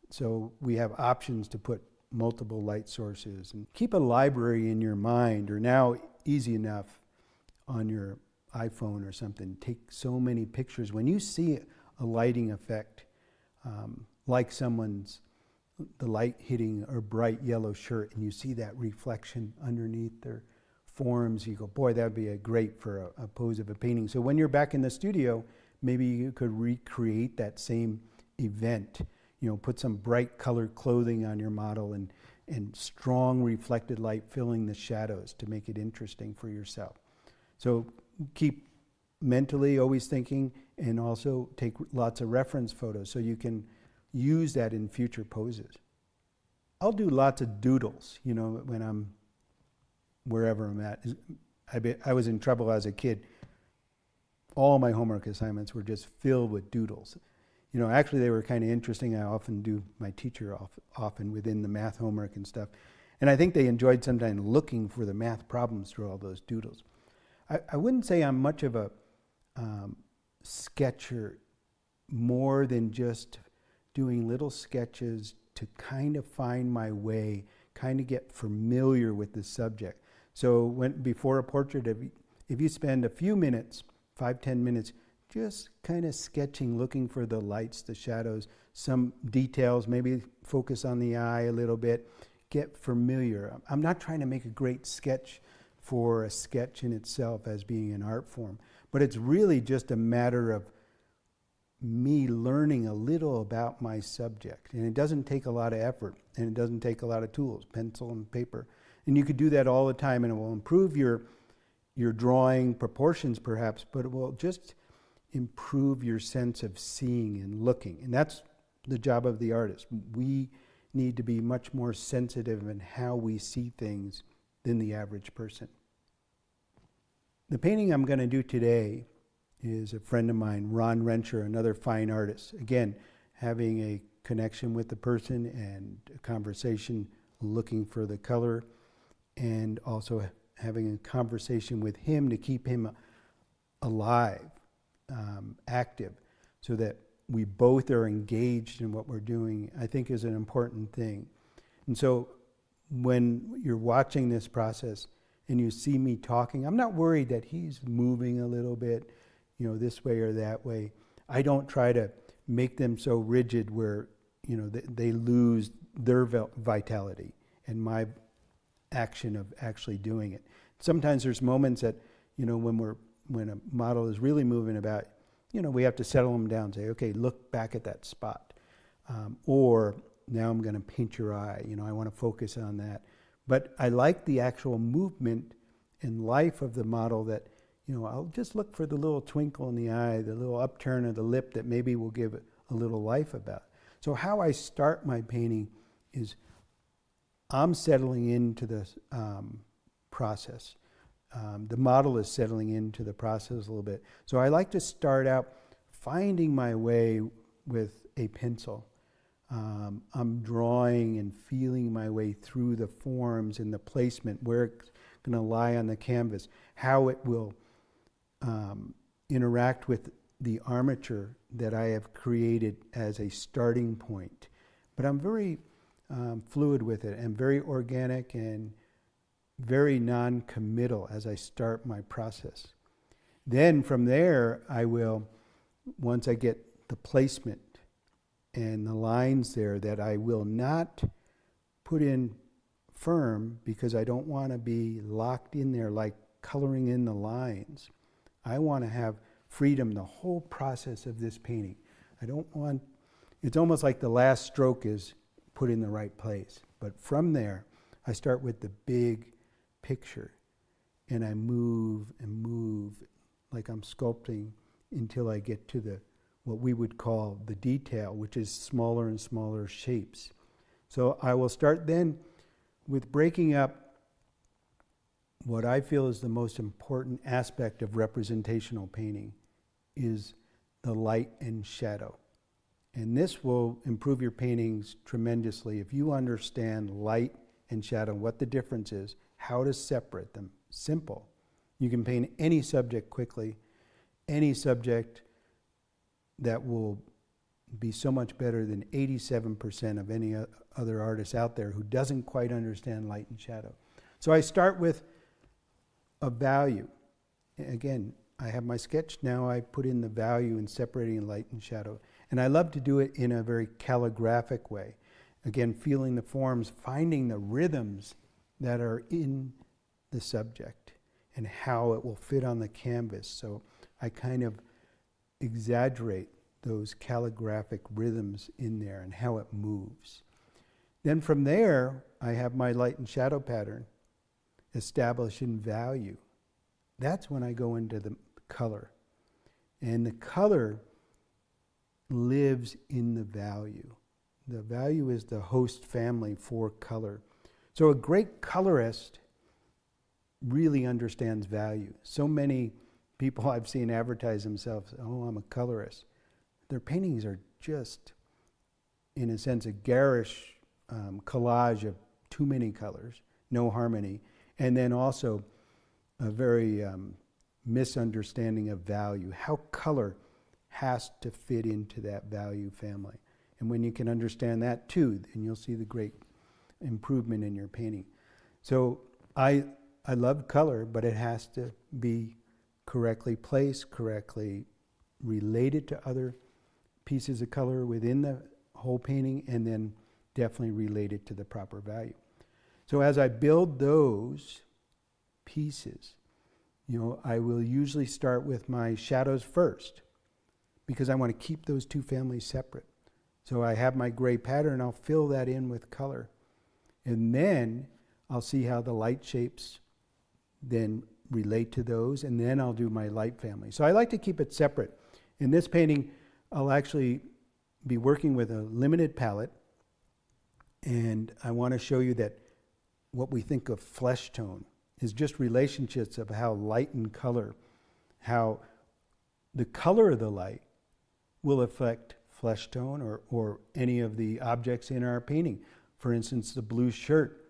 So we have options to put multiple light sources and keep a library in your mind, or now easy enough on your iPhone or something. Take so many pictures. When you see a lighting effect, like someone's the light hitting a bright yellow shirt, and you see that reflection underneath their forms. You go, boy, that would be great for a pose of a painting. So when you're back in the studio, maybe you could recreate that same event. Put some bright colored clothing on your model and strong reflected light filling the shadows to make it interesting for yourself. So keep mentally always thinking, and also take lots of reference photos so you can use that in future poses. I'll do lots of doodles, when I'm wherever I'm at. I was in trouble as a kid. All my homework assignments were just filled with doodles. Actually they were kind of interesting. I often do my teacher often within the math homework and stuff. And I think they enjoyed sometimes looking for the math problems through all those doodles. I wouldn't say I'm much of a sketcher, more than just doing little sketches to kind of find my way, kind of get familiar with the subject. So before a portrait, if you spend a few minutes, 5-10 minutes, just kind of sketching, looking for the lights, the shadows, some details, maybe focus on the eye a little bit, get familiar. I'm not trying to make a great sketch for a sketch in itself as being an art form, but it's really just a matter of me learning a little about my subject. And it doesn't take a lot of effort, and it doesn't take a lot of tools, pencil and paper. And you could do that all the time, and it will improve your drawing proportions perhaps, but it will just improve your sense of seeing and looking. And that's the job of the artist. We need to be much more sensitive in how we see things than the average person. The painting I'm going to do today is a friend of mine, Ron Renscher, another fine artist. Again, having a connection with the person and a conversation, looking for the color, and also having a conversation with him to keep him alive, active, so that we both are engaged in what we're doing, I think is an important thing. And so when you're watching this process and you see me talking, I'm not worried that he's moving a little bit, this way or that way. I don't try to make them so rigid where, they lose their vitality and my action of actually doing it. Sometimes there's moments that, when a model is really moving about, we have to settle them down and say, okay, look back at that spot. Or now I'm going to paint your eye. I want to focus on that. But I like the actual movement and life of the model that, I'll just look for the little twinkle in the eye, the little upturn of the lip that maybe will give it a little life about. So how I start my painting is I'm settling into the process. The model is settling into the process a little bit. So I like to start out finding my way with a pencil. I'm drawing and feeling my way through the forms and the placement, where it's going to lie on the canvas, how it will interact with the armature that I have created as a starting point. But I'm very fluid with it and very organic and very non-committal as I start my process. Then from there, I will, once I get the placement and the lines there, that I will not put in firm, because I don't want to be locked in there like coloring in the lines. I want to have freedom the whole process of this painting. I don't want, it's almost like the last stroke is put in the right place. But from there, I start with the big picture, and I move and move like I'm sculpting until I get to what we would call the detail, which is smaller and smaller shapes. So I will start then with breaking up what I feel is the most important aspect of representational painting, is the light and shadow. And this will improve your paintings tremendously if you understand light and shadow, what the difference is, how to separate them. Simple. You can paint any subject quickly, any subject that will be so much better than 87% of any other artist out there who doesn't quite understand light and shadow. So I start with a value. Again, I have my sketch, now I put in the value in separating light and shadow. And I love to do it in a very calligraphic way. Again, feeling the forms, finding the rhythms that are in the subject and how it will fit on the canvas. So I kind of exaggerate those calligraphic rhythms in there and how it moves. Then from there, I have my light and shadow pattern established in value. That's when I go into the color. And the color lives in the value. The value is the host family for color. So a great colorist really understands value. So many people I've seen advertise themselves, oh, I'm a colorist. Their paintings are just, in a sense, a garish collage of too many colors, no harmony, and then also a very misunderstanding of value, how color has to fit into that value family. And when you can understand that too, then you'll see the great improvement in your painting. So I love color, but it has to be correctly placed, correctly related to other pieces of color within the whole painting, and then definitely related to the proper value. So as I build those pieces, I will usually start with my shadows first, because I want to keep those two families separate. So I have my gray pattern, I'll fill that in with color. And then I'll see how the light shapes then relate to those, and then I'll do my light family. So I like to keep it separate. In this painting, I'll actually be working with a limited palette, and I want to show you that what we think of flesh tone is just relationships of how light and color, how the color of the light will affect flesh tone or any of the objects in our painting. For instance, the blue shirt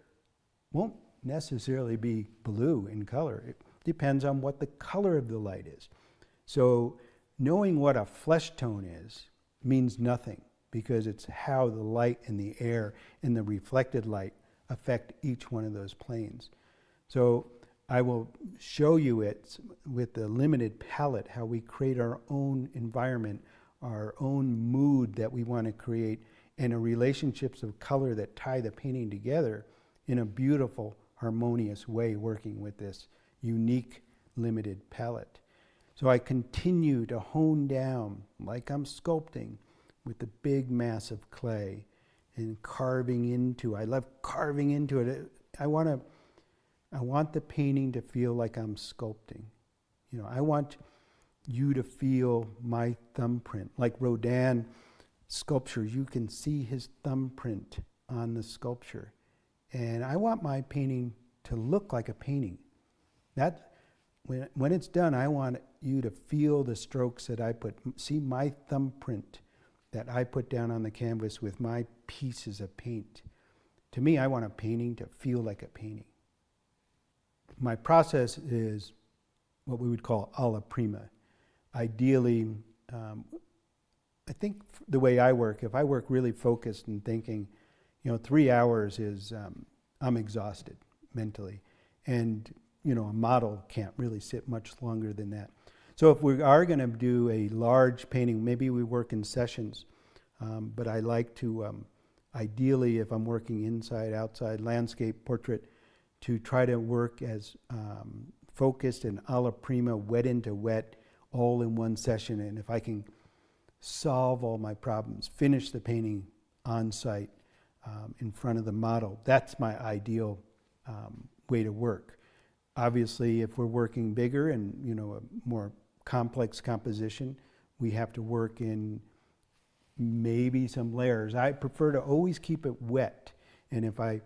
won't necessarily be blue in color. It depends on what the color of the light is. So knowing what a flesh tone is means nothing, because it's how the light and the air and the reflected light affect each one of those planes. So I will show you it with the limited palette, how we create our own environment, our own mood that we want to create, and the relationships of color that tie the painting together in a beautiful, harmonious way, working with this unique limited palette. So I continue to hone down, like I'm sculpting, with the big mass of clay and carving into. I love carving into it. I want the painting to feel like I'm sculpting. I want you to feel my thumbprint. Like Rodin sculptures, you can see his thumbprint on the sculpture. And I want my painting to look like a painting. That when it's done, I want you to feel the strokes that I put, see my thumbprint that I put down on the canvas with my pieces of paint. To me, I want a painting to feel like a painting. My process is what we would call alla prima. Ideally, I think the way I work, if I work really focused and thinking, 3 hours is, I'm exhausted mentally. And, a model can't really sit much longer than that. So if we are going to do a large painting, maybe we work in sessions, but I like to, ideally, if I'm working inside, outside, landscape, portrait, to try to work as focused and alla prima, wet into wet, all in one session. And if I can solve all my problems, finish the painting on site in front of the model, that's my ideal way to work. Obviously, if we're working bigger and a more complex composition, we have to work in maybe some layers. I prefer to always keep it wet, and if I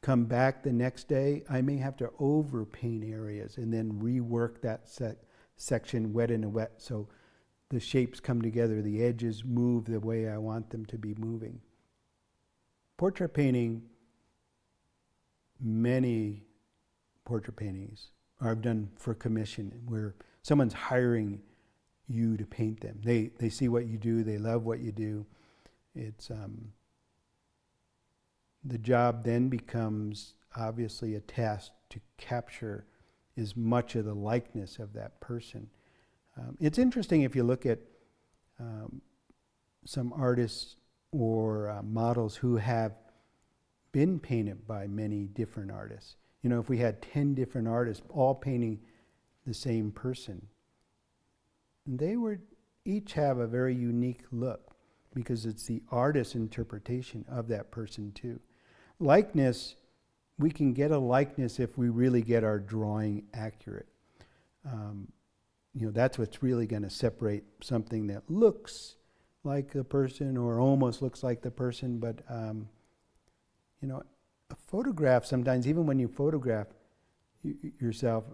come back the next day, I may have to overpaint areas and then rework that section wet into wet, so the shapes come together, the edges move the way I want them to be moving. Portrait painting, many portrait paintings I've done for commission, where someone's hiring you to paint them. They see what you do, they love what you do. It's the job then becomes obviously a task to capture as much of the likeness of that person. It's interesting if you look at some artists or models who have been painted by many different artists. You know, if we had 10 different artists all painting the same person, they would each have a very unique look because it's the artist's interpretation of that person too. Likeness, we can get a likeness if we really get our drawing accurate. You know, that's what's really going to separate something that looks like the person or almost looks like the person. But, you know, a photograph sometimes, even when you photograph yourself,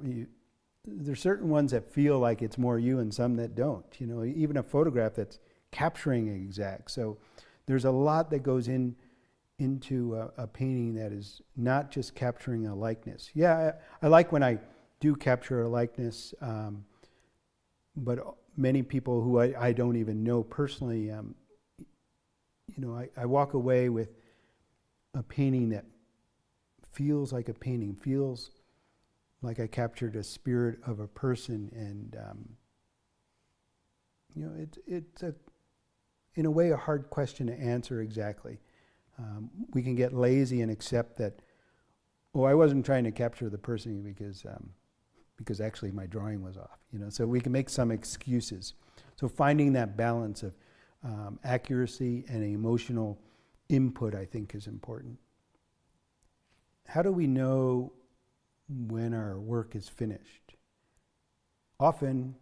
there's certain ones that feel like it's more you and some that don't. You know, even a photograph that's capturing exact. So there's a lot that goes into a painting that is not just capturing a likeness. Yeah, I like when I do capture a likeness, but many people who I don't even know personally, you know, I walk away with a painting that feels like a painting, feels like I captured a spirit of a person, and you know, it's in a way a hard question to answer exactly. We can get lazy and accept that, oh, I wasn't trying to capture the person because actually my drawing was off. You know, so we can make some excuses. So finding that balance of accuracy and emotional input, I think, is important. How do we know when our work is finished? Often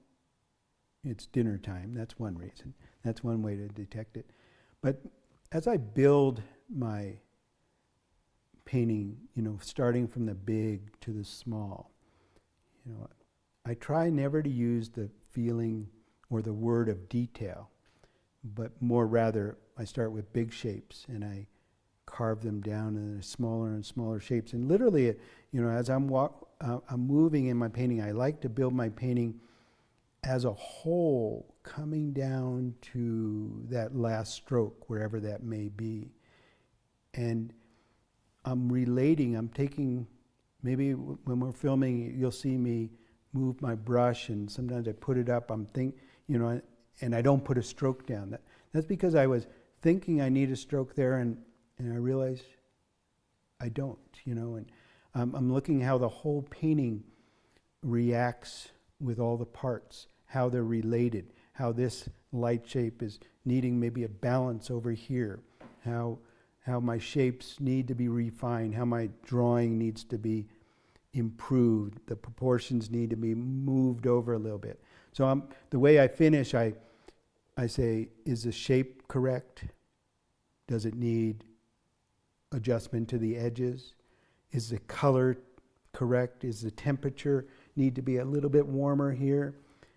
it's dinner time. That's one reason. That's one way to detect it. But as I build my painting, you know, starting from the big to the small, you know, I try never to use the feeling or the word of detail, but more rather I start with big shapes and I carve them down into smaller and smaller shapes. And literally, you know, as I'm moving in my painting, I like to build my painting as a whole, coming down to that last stroke, wherever that may be. And I'm relating, I'm taking, maybe when we're filming, you'll see me move my brush, and sometimes I put it up, you know, and I don't put a stroke down. That's because I was thinking I need a stroke there, and I realized I don't, you know, and I'm looking how the whole painting reacts with all the parts, how they're related, how this light shape is needing maybe a balance over here, how my shapes need to be refined, how my drawing needs to be improved, the proportions need to be moved over a little bit. So the way I finish, I say, is the shape correct? Does it need adjustment to the edges? Is the color correct? Is the temperature need to be a little bit warmer here?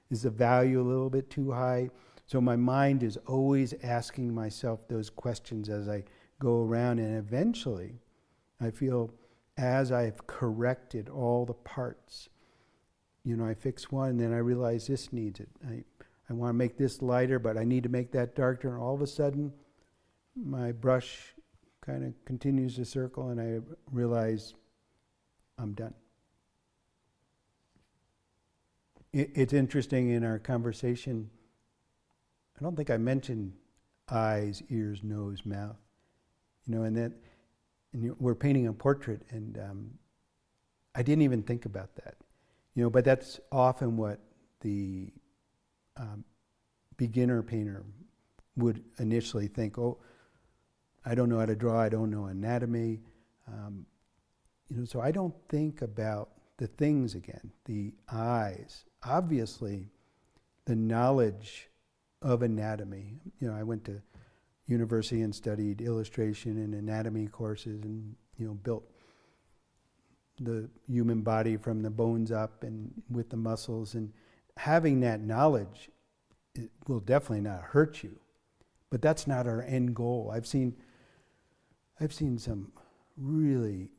Is the value a little bit too high? So my mind is always asking myself those questions as I go around, and eventually I feel as I've corrected all the parts, you know, I fix one and then I realize this needs it. I want to make this lighter, but I need to make that darker, and all of a sudden my brush kind of continues to circle and I realize I'm done. It's interesting in our conversation, I don't think I mentioned eyes, ears, nose, mouth, you know, and we're painting a portrait, and I didn't even think about that, you know, but that's often what the beginner painter would initially think. Oh, I don't know how to draw, I don't know anatomy, you know, so I don't think about the things again, the eyes. Obviously, the knowledge of anatomy, you know, I went to university and studied illustration and anatomy courses, and, you know, built the human body from the bones up and with the muscles, and having that knowledge, it will definitely not hurt you, but that's not our end goal. I've seen some really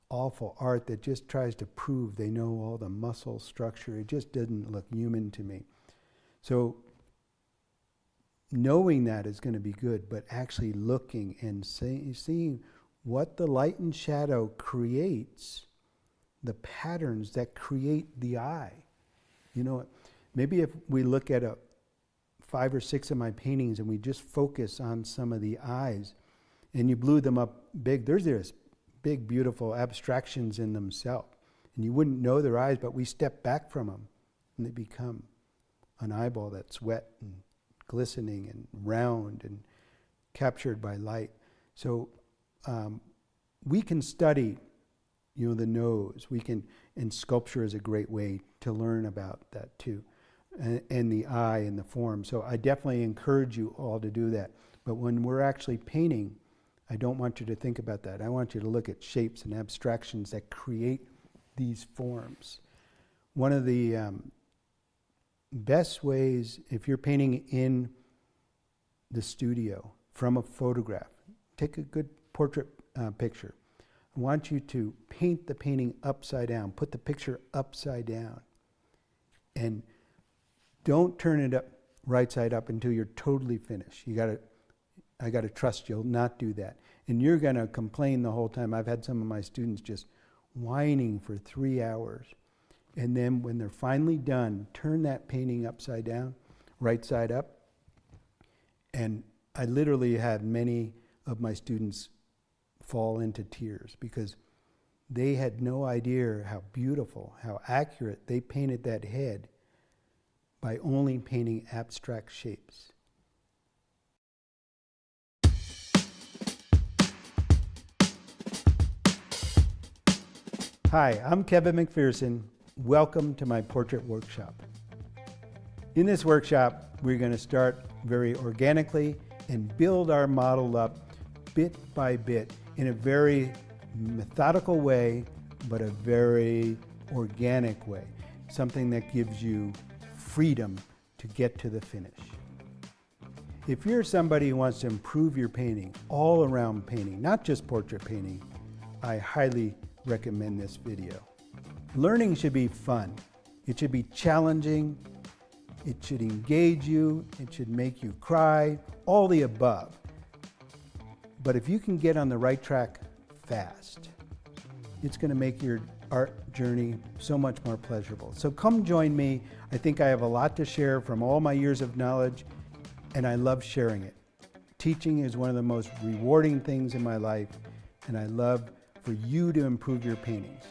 awful art that just tries to prove they know all the muscle structure. It just doesn't look human to me. So knowing that is going to be good, but actually looking and seeing what the light and shadow creates, the patterns that create the eye. You know, maybe if we look at a 5 or 6 of my paintings and we just focus on some of the eyes and you blew them up big, there's this big, beautiful abstractions in themselves. And you wouldn't know their eyes, but we step back from them and they become an eyeball that's wet and glistening and round and captured by light. So we can study, the nose. And sculpture is a great way to learn about that too, and the eye and the form. So I definitely encourage you all to do that. But when we're actually painting, I don't want you to think about that. I want you to look at shapes and abstractions that create these forms. One of the best ways, if you're painting in the studio from a photograph, take a good portrait picture. I want you to paint the painting upside down, put the picture upside down, and don't turn it up right side up until you're totally finished. I got to trust you'll not do that. And you're going to complain the whole time. I've had some of my students just whining for 3 hours. And then when they're finally done, turn that painting upside down, right side up. And I literally had many of my students fall into tears because they had no idea how beautiful, how accurate they painted that head by only painting abstract shapes. Hi, I'm Kevin Macpherson. Welcome to my portrait workshop. In this workshop, we're going to start very organically and build our model up bit by bit in a very methodical way, but a very organic way. Something that gives you freedom to get to the finish. If you're somebody who wants to improve your painting, all around painting, not just portrait painting, I highly recommend this video. Learning should be fun. It should be challenging. It should engage you. It should make you cry, all the above. But if you can get on the right track fast, it's going to make your art journey so much more pleasurable. So come join me. I think I have a lot to share from all my years of knowledge, and I love sharing it. Teaching is one of the most rewarding things in my life, and I love for you to improve your paintings.